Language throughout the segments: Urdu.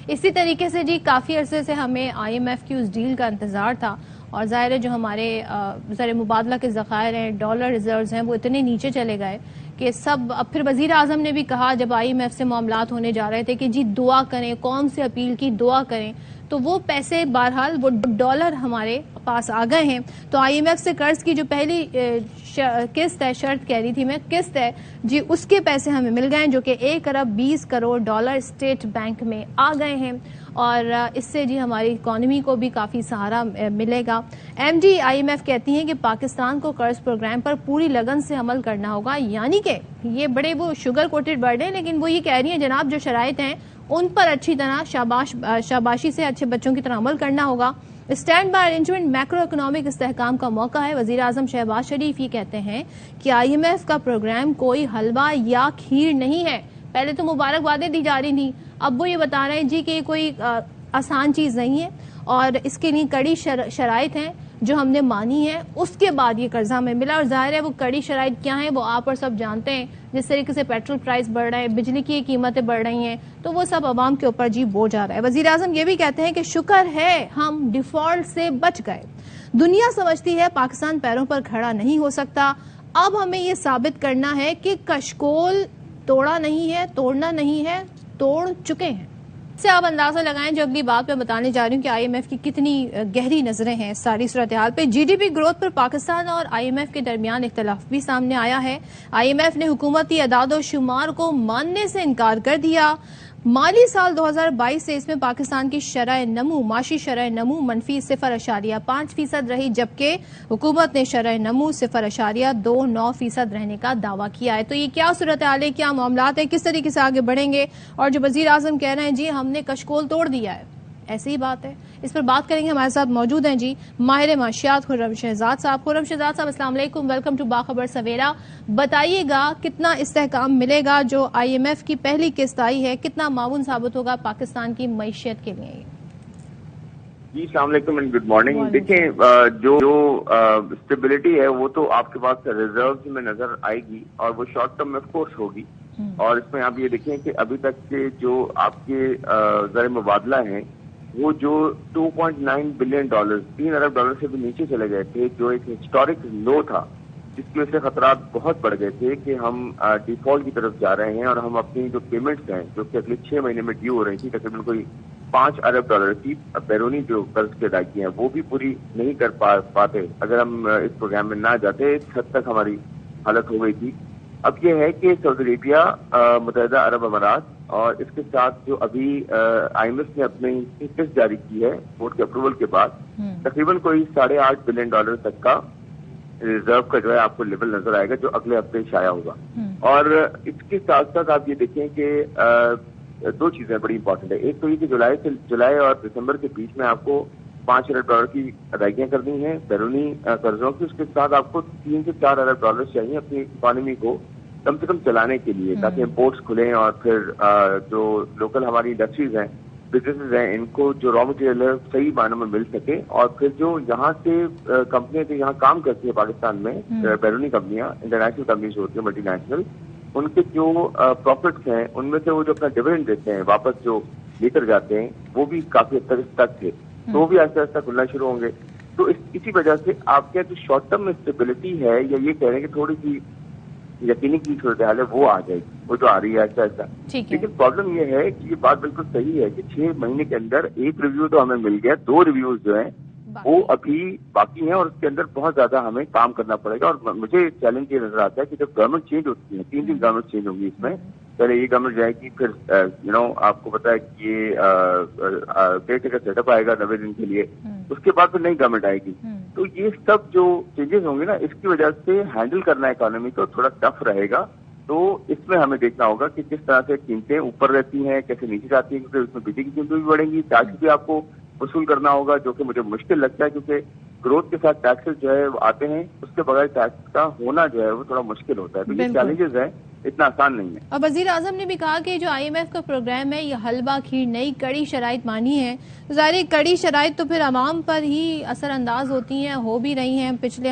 اسی طریقے سے جی کافی عرصے سے ہمیں آئی ایم ایف کی اس ڈیل کا انتظار تھا، اور ظاہر ہے جو ہمارے زر مبادلہ کے ذخائر ہیں، ڈالر ریزروز ہیں، وہ اتنے نیچے چلے گئے کہ اب پھر وزیر اعظم نے بھی کہا جب آئی ایم ایف سے معاملات ہونے جا رہے تھے کہ جی دعا کریں، قوم سے اپیل کی دعا کریں، تو وہ پیسے بہرحال وہ ڈالر ہمارے پاس آ گئے ہیں۔ تو آئی ایم ایف سے قرض کی جو پہلی قسط ہے، شرط کہہ رہی تھی میں، قسط ہے جی، اس کے پیسے ہمیں مل گئے ہیں جو کہ 1 ارب 20 کروڑ ڈالر اسٹیٹ بینک میں آ گئے ہیں، اور اس سے جی ہماری اکانومی کو بھی کافی سہارا ملے گا۔ M D I M F کہتی ہیں کہ پاکستان کو قرض پروگرام پر پوری لگن سے عمل کرنا ہوگا، یعنی کہ یہ بڑے وہ شوگر کوٹڈ ورڈ ہیں، لیکن وہ یہ کہہ رہی ہیں جناب جو شرائط ہیں ان پر اچھی طرح شاباشی سے اچھے بچوں کی طرح عمل کرنا ہوگا۔ Stand by arrangement macro economic استحکام کا موقع ہے۔ وزیر اعظم شہباز شریف یہ کہتے ہیں کہ آئی ایم ایف کا پروگرام کوئی حلوہ یا کھیر نہیں ہے۔ پہلے تو مبارکبادیں دی جا رہی تھیں، اب وہ یہ بتا رہے ہیں جی کہ یہ کوئی آسان چیز نہیں ہے، اور اس کے لیے کڑی شرائط ہیں جو ہم نے مانی ہے، اس کے بعد یہ قرضہ ہمیں ملا، اور ظاہر ہے وہ کڑی شرائط کیا ہیں وہ آپ اور سب جانتے ہیں۔ جس طریقے سے پیٹرول پرائس بڑھ رہے ہیں، بجلی کی قیمتیں بڑھ رہی ہیں، تو وہ سب عوام کے اوپر جی بوجھ آ رہا ہے۔ وزیر اعظم یہ بھی کہتے ہیں کہ شکر ہے ہم ڈیفالٹ سے بچ گئے، دنیا سمجھتی ہے پاکستان پیروں پر کھڑا نہیں ہو سکتا، اب ہمیں یہ ثابت کرنا ہے کہ کشکول توڑا نہیں ہے، توڑنا نہیں ہے، توڑ چکے ہیں۔ اس سے آپ اندازہ لگائیں جو اگلی بات میں بتانے جا رہی ہوں کہ آئی ایم ایف کی کتنی گہری نظریں ہیں ساری صورتحال پہ۔ جی ڈی پی گروتھ پر پاکستان اور آئی ایم ایف کے درمیان اختلاف بھی سامنے آیا ہے۔ آئی ایم ایف نے حکومتی اعداد و شمار کو ماننے سے انکار کر دیا۔ مالی سال 2022 سے اس میں پاکستان کی شرح نمو، معاشی شرح نمو منفی 0.5% رہی، جبکہ حکومت نے شرح نمو 0.29% رہنے کا دعویٰ کیا ہے۔ تو یہ کیا صورتحال ہے، کیا معاملات ہیں، کس طریقے سے آگے بڑھیں گے؟ اور جو وزیر اعظم کہہ رہے ہیں جی ہم نے کشکول توڑ دیا ہے، ایسی ہی بات ہے، اس پر بات کریں گے۔ ہمارے ساتھ موجود ہیں جی ماہر معاشیات خرم شہزاد صاحب۔ خرم شہزاد صاحب السلام علیکم، ویلکم ٹو باخبر سویرا۔ بتائیے گا کتنا استحکام ملے گا جو آئی ایم ایف کی پہلی قسط آئی ہے، کتنا معاون ثابت ہوگا پاکستان کی معیشت کے لیے؟ جی السلام علیکم اینڈ گڈ مارننگ۔ دیکھیں جو اسٹیبلٹی ہے وہ تو آپ کے پاس ریزروز میں نظر آئے گی، اور وہ شارٹ ٹرم میں آف کورس ہوگی، اور اس میں آپ یہ دیکھیں کہ ابھی تک کے جو آپ کے زر مبادلہ ہیں وہ جو 2.9 بلین ڈالر 3 ارب ڈالر سے بھی نیچے چلے گئے تھے، جو ایک ہسٹورک لو تھا، جس کی وجہ سے خطرات بہت بڑھ گئے تھے کہ ہم ڈیفالٹ کی طرف جا رہے ہیں، اور ہم اپنی جو پیمنٹس ہیں جو کہ اگلے 6 مہینے میں ڈیو ہو رہی تھی، تقریباً کوئی 5 ارب ڈالر کی بیرونی جو قرض کی ادائیگی ہیں وہ بھی پوری نہیں کر پاتے اگر ہم اس پروگرام میں نہ جاتے۔ اس حد تک ہماری حالت ہو گئی تھی۔ اب یہ ہے کہ سعودی عربیہ، متحدہ عرب امارات اور اس کے ساتھ جو ابھی آئی ایم ایف نے اپنی قسط جاری کی ہے بورڈ کے اپروول کے بعد، تقریباً کوئی 8.5 بلین ڈالر تک کا ریزرو کا جو ہے آپ کو لیول نظر آئے گا جو اگلے ہفتے شائع ہوگا۔ اور اس کے ساتھ ساتھ آپ یہ دیکھیں کہ 2 چیزیں بڑی امپورٹنٹ ہے۔ ایک تو یہ کہ جولائی اور دسمبر کے بیچ میں آپ کو 5 ارب ڈالر کی ادائیگیاں کرنی ہیں بیرونی قرضوں کی، اس کے ساتھ آپ کو 3 سے 4 ارب ڈالر چاہیے اپنی اکانومی کو کم سے کم چلانے کے لیے، تاکہ امپورٹس کھلیں اور پھر جو لوکل ہماری انڈسٹریز ہیں، بزنسز ہیں، ان کو جو را مٹیریل ہے صحیح معنوں میں مل سکے، اور پھر جو یہاں سے کمپنیاں جو یہاں کام کرتی ہیں پاکستان میں، بیرونی کمپنیاں، انٹرنیشنل کمپنیز ہوتی ہیں، ملٹی نیشنل، ان کے جو پروفٹس ہیں ان میں سے وہ جو اپنا ڈویڈنڈ دیتے ہیں واپس جو لے کر جاتے ہیں وہ بھی کافی حد تک اسٹک تھے، تو وہ بھی آہستہ آہستہ کھلنا شروع ہوں گے۔ تو اسی وجہ سے آپ کیا جو شارٹ ٹرم میں اسٹیبلٹی ہے، یا یہ کہہ رہے ہیں کہ تھوڑی سی یقینی کی صورتحال ہے وہ آ جائے گی، وہ تو آ رہی ہے آہستہ آہستہ۔ لیکن پرابلم یہ ہے کہ یہ بات بالکل صحیح ہے کہ 6 مہینے کے اندر ایک ریویو تو ہمیں مل گیا، 2 ریویوز جو ہیں وہ ابھی باقی ہیں، اور اس کے اندر بہت زیادہ ہمیں کام کرنا پڑے گا۔ اور مجھے چیلنج یہ نظر آتا ہے کہ جب گورنمنٹ چینج ہوتی ہے، 3 گورنمنٹ چینج ہوگی اس میں، پہلے یہ گورنمنٹ جائے گی، پھر آپ کو پتا ہے کہ یہ کیئر ٹیکر سیٹ اپ آئے گا 90 دن کے لیے، اس کے بعد پھر نئی گورنمنٹ آئے گی، تو یہ سب جو چینجز ہوں گے نا، اس کی وجہ سے ہینڈل کرنا اکانومی کو تھوڑا ٹف رہے گا۔ تو اس میں ہمیں دیکھنا ہوگا کہ کس طرح سے قیمتیں اوپر رہتی ہیں، کیسے نیچے جاتی ہیں، کیونکہ اس میں بجلی کی قیمتیں بھی بڑھیں گی، ٹیکس بھی آپ کو وصول کرنا ہوگا، جو کہ مجھے مشکل لگتا ہے، کیونکہ گروتھ کے ساتھ ٹیکسز جو ہے وہ آتے ہیں، اس کے بغیر ٹیکس کا ہونا جو ہے وہ تھوڑا مشکل ہوتا ہے۔ تو یہ چیلنجز ہیں، اتنا آسان نہیں ہے۔ اور وزیر اعظم نے بھی کہا کہ جو آئی ایم ایف کا پروگرام ہے یہ حلوہ کھیر نئی کڑی شرائط مانی ہے۔ ظاہر کڑی شرائط تو پھر عوام پر ہی اثر انداز ہوتی ہیں، ہو بھی رہی ہیں پچھلے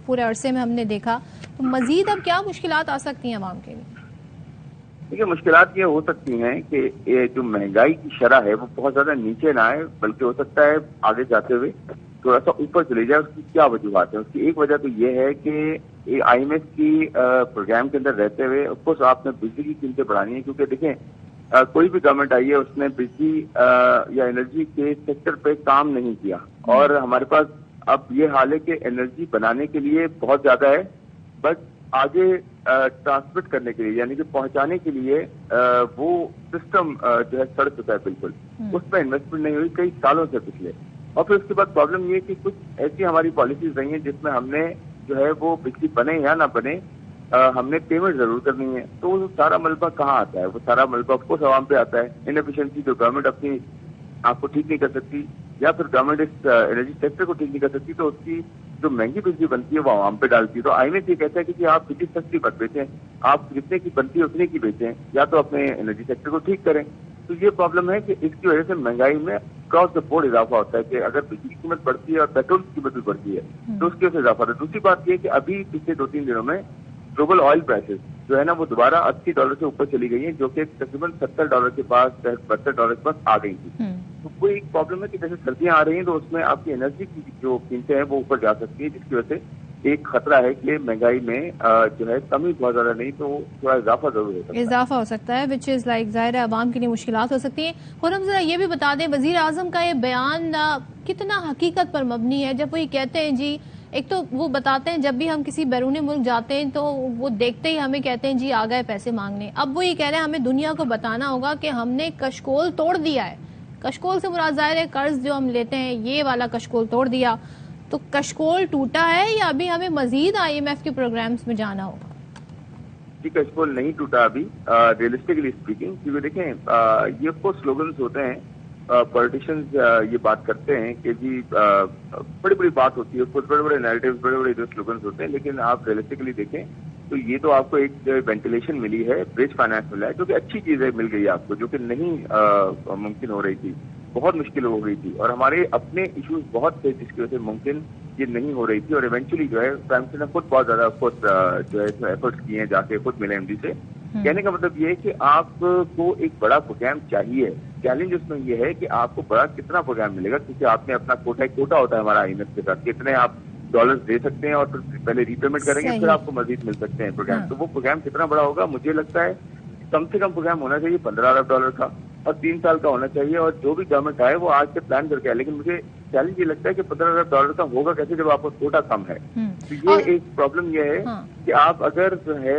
پورے عرصے میں ہم نے دیکھا، تو مزید اب کیا مشکلات آ سکتی ہیں عوام کے لیے؟ دیکھیے مشکلات یہ ہو سکتی ہیں کہ یہ جو مہنگائی کی شرح ہے وہ بہت زیادہ نیچے نہ آئے، بلکہ ہو سکتا ہے آگے جاتے ہوئے تھوڑا سا اوپر چلے جائے. اس کی کیا وجوہات ہیں؟ اس کی ایک وجہ تو یہ ہے کہ آئی ایم ایف کی پروگرام کے اندر رہتے ہوئے آف کورس آپ نے بجلی کی قیمتیں بڑھانی ہیں، کیونکہ دیکھیں کوئی بھی گورنمنٹ آئی ہے اس نے بجلی یا انرجی کے سیکٹر پہ کام نہیں کیا، اور ہمارے پاس اب یہ حال ہے کہ انرجی بنانے کے لیے بہت زیادہ ہے، بٹ آگے ٹرانسمٹ کرنے کے لیے یعنی کہ پہنچانے کے لیے وہ سسٹم جو ہے سڑ چکا ہے بالکل. اس پہ انویسٹمنٹ نہیں ہوئی کئی سالوں سے پچھلے. اور پھر اس کے بعد پرابلم یہ کہ کچھ ایسی ہماری پالیسیز رہی ہیں جس میں ہم نے جو ہے وہ بجلی بنے یا نہ بنے ہم نے پیمنٹ ضرور کرنی ہے. تو وہ سارا ملبہ کہاں آتا ہے؟ وہ سارا ملبہ آف کورس عوام پہ آتا ہے. انفیشنسی جو گورنمنٹ اپنی آپ کو ٹھیک نہیں کر سکتی یا پھر گورنمنٹ اس انرجی سیکٹر کو ٹھیک نہیں کر سکتی تو اس کی جو مہنگی بجلی بنتی ہے وہ عوام پہ ڈالتی ہے. تو آئی ایم ایف یہ کہتا ہے کہ آپ بجلی سستی مت بیچیں، آپ جتنے کی بنتی ہے اتنے کی بیچیں، یا تو اپنے انرجی سیکٹر کو ٹھیک کریں. تو یہ پرابلم ہے کہ اس کی وجہ سے مہنگائی میں کراس دا بورڈ اضافہ ہوتا ہے کہ اگر بجلی کی قیمت بڑھتی ہے اور پیٹرول کی قیمت بھی بڑھتی ہے تو اس کی وجہ سے اضافہ ہوتا ہے. دوسری بات یہ کہ ابھی پچھلے 2-3 دنوں میں گلوبل آئل پرائسز جو ہے نا وہ دوبارہ $80 سے اوپر چلی گئی ہیں، جو کہ تقریباً $70 کے پاس $72 کے پاس آ گئی تھی. تو کوئی ایک پرابلم ہے کہ جیسے سردیاں آ رہی ہیں تو اس میں آپ کی انرجی کی جو قیمتیں ہیں وہ اوپر جا سکتی ہیں، جس کی وجہ سے ایک خطرہ ہے کہ مہنگائی میں جو ہے کمی بہت زیادہ نہیں تو تھوڑا اضافہ ضرور ہو سکتا ہے. اضافہ ہو سکتا ہے وچ از لائک ظاہر ہے عوام کے لیے مشکلات ہو سکتی ہیں. خرم ذرا یہ بھی بتا دیں وزیر اعظم کا یہ بیان کتنا حقیقت پر مبنی ہے جب وہ یہ کہتے ہیں جی ایک تو وہ بتاتے ہیں جب بھی ہم کسی بیرونی ملک جاتے ہیں تو وہ دیکھتے ہی ہمیں کہتے ہیں جی آ گئے پیسے مانگنے. اب وہ یہ کہہ رہے ہیں ہمیں دنیا کو بتانا ہوگا کہ ہم نے کشکول توڑ دیا ہے. کشکول سے مراد ظاہر ہے قرض جو ہم لیتے ہیں یہ والا کشکول توڑ دیا. تو کشکول ٹوٹا ہے یا ابھی ہمیں مزید آئی ایم ایف کے پروگرامز میں جانا ہوگا؟ جی کشکول نہیں ٹوٹا ابھی ریئلسٹکلی اسپیکنگ، کیونکہ دیکھیں یہ کچھ سلوگنز ہوتے ہیں، پولیٹیشینز یہ بات کرتے ہیں کہ جی بڑی بڑی بات ہوتی ہے، کچھ بڑے بڑے نیریٹیوز بڑے بڑے جو سلوگنز ہوتے ہیں، لیکن آپ ریئلسٹکلی دیکھیں تو یہ تو آپ کو ایک وینٹیلیشن ملی ہے، برج فائنانس ملا ہے جو کہ اچھی چیز ہے، مل گئی ہے آپ کو، جو کہ نہیں ممکن ہو رہی تھی، بہت مشکل ہو گئی تھی اور ہمارے اپنے ایشوز بہت تھے جس کی وجہ سے ممکن یہ نہیں ہو رہی تھی. اور ایونچولی جو ہے پرائم منسٹر نے خود بہت زیادہ خود جو ہے اس میں ایفرٹس کیے ہیں، جا کے خود ملے ایم ڈی سے. کہنے کا مطلب یہ ہے کہ آپ کو ایک بڑا پروگرام چاہیے. چیلنج اس میں یہ ہے کہ آپ کو بڑا کتنا پروگرام ملے گا، کیونکہ آپ نے اپنا کوٹا ہوتا ہے ہمارا آئی ایم ایف کے ساتھ، کتنے آپ ڈالرز دے سکتے ہیں اور پھر پہلے ری پیمنٹ کریں گے پھر آپ کو مزید مل سکتے ہیں پروگرام. تو وہ پروگرام کتنا بڑا ہوگا؟ مجھے لگتا ہے کم سے کم پروگرام ہونا چاہیے $15 ارب کا اور 3 سال کا ہونا چاہیے. اور جو بھی گورنمنٹ آئے وہ آج سے پلان کر کے آئے، لیکن مجھے چیلنج یہ لگتا ہے کہ $15 ارب کا ہوگا کیسے جب آپ کو کوٹا کم ہے. تو یہ ایک پرابلم یہ ہے کہ آپ اگر جو ہے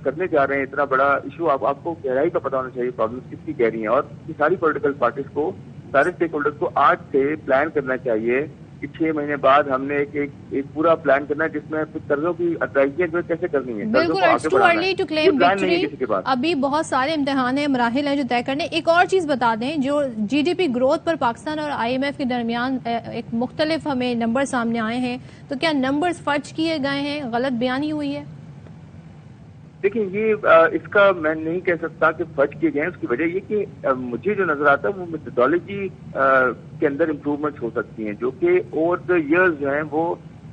کرنے جا رہے ہیں اتنا بڑا ایشو، آپ کو گہرائی کا پتا ہونا چاہیے پرابلم کس کی گہری ہیں، اور ساری پولیٹیکل پارٹیز کو، سارے اسٹیک ہولڈرز کو آج سے پلان کرنا چاہیے کہ 6 مہینے بعد ہم نے ایک پورا پلان کرنا ہے جس میں قرضوں کی ادائیگیاں جو کیسے کرنی ہے. بالکل it's too early to claim victory. ابھی بہت سارے امتحان ہیں، مراحل ہیں جو طے کرنے. ایک اور چیز بتا دیں، جو جی ڈی پی گروتھ پر پاکستان اور آئی ایم ایف کے درمیان ایک مختلف ہمیں نمبر سامنے آئے ہیں، تو کیا نمبرز فرض کیے گئے ہیں، غلط بیانی ہوئی ہے؟ دیکھیں یہ اس کا میں نہیں کہہ سکتا کہ فرض کیے گئے ہیں. اس کی وجہ یہ کہ مجھے جو نظر آتا ہے وہ میتھڈالوجی کے اندر امپروومنٹس ہو سکتی ہیں جو کہ اوور دا ایئرز جو ہیں. وہ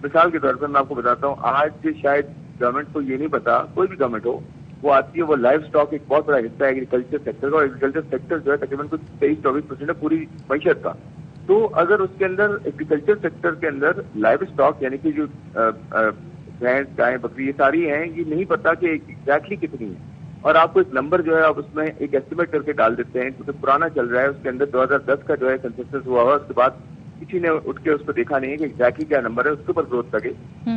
مثال کے طور پر میں آپ کو بتاتا ہوں، آج شاید گورنمنٹ کو یہ نہیں پتا، کوئی بھی گورنمنٹ ہو، وہ آتی ہے، وہ لائف اسٹاک ایک بہت بڑا حصہ ہے ایگریکلچر سیکٹر کا، اور ایگریکلچر سیکٹر جو ہے تقریباً کچھ 23-24% ہے پوری معیشت کا. تو اگر اس کے اندر ایگریکلچر سیکٹر کے اندر لائف اسٹاک یعنی کہ جو بھینس گائے بکری یہ ساری ہیں، یہ نہیں پتا کہ ایگزیکٹلی کتنی ہے، اور آپ کو ایک نمبر جو ہے آپ اس میں ایک ایسٹیمیٹ کر کے ڈال دیتے ہیں کیونکہ پرانا چل رہا ہے. اس کے اندر 2010 کا جو ہے کنسنسس ہوا ہوا، اس کے بعد کسی نے اٹھ کے اس کو دیکھا نہیں ہے کہ ایگزیکٹلی کیا نمبر ہے، اس کے اوپر گروتھ لگے.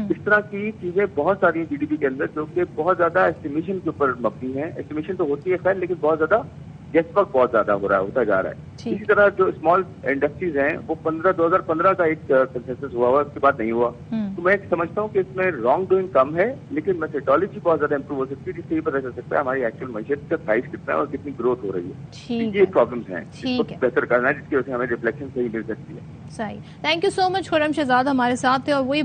اس طرح کی چیزیں بہت ساری ہیں جی ڈی پی کے اندر جو کہ بہت زیادہ ایسٹیمیشن کے اوپر مبنی ہے. ایسٹیمیشن تو ہوتی ہے خیر، لیکن بہت زیادہ گیس ورک بہت زیادہ ہوتا جا رہا ہے. اسی طرح جو اسمال انڈسٹریز ہیں وہ 2015 کا ایک کنسنسس ہوا اس کے بعد نہیں ہوا. تو میں سمجھتا ہوں کہ اس میں رانگ ڈوئنگ کم ہے، لیکن میتھڈالوجی بہت زیادہ امپروو ہو سکتی ہے جس سے یہ پتا چل سکتا ہے ہماری ایکچوئل معیشت کا سائز کتنا ہے اور کتنی گروتھ ہو رہی ہے. یہ پرابلمس ہیں جس کو بہتر کرنا ہے، جس کی وجہ سے ہمیں ریفلیکشن صحیح مل سکتی ہے. صحیح. تھینک یو سو مچ. خرم شہزاد ہمارے ساتھ تھے اور وہی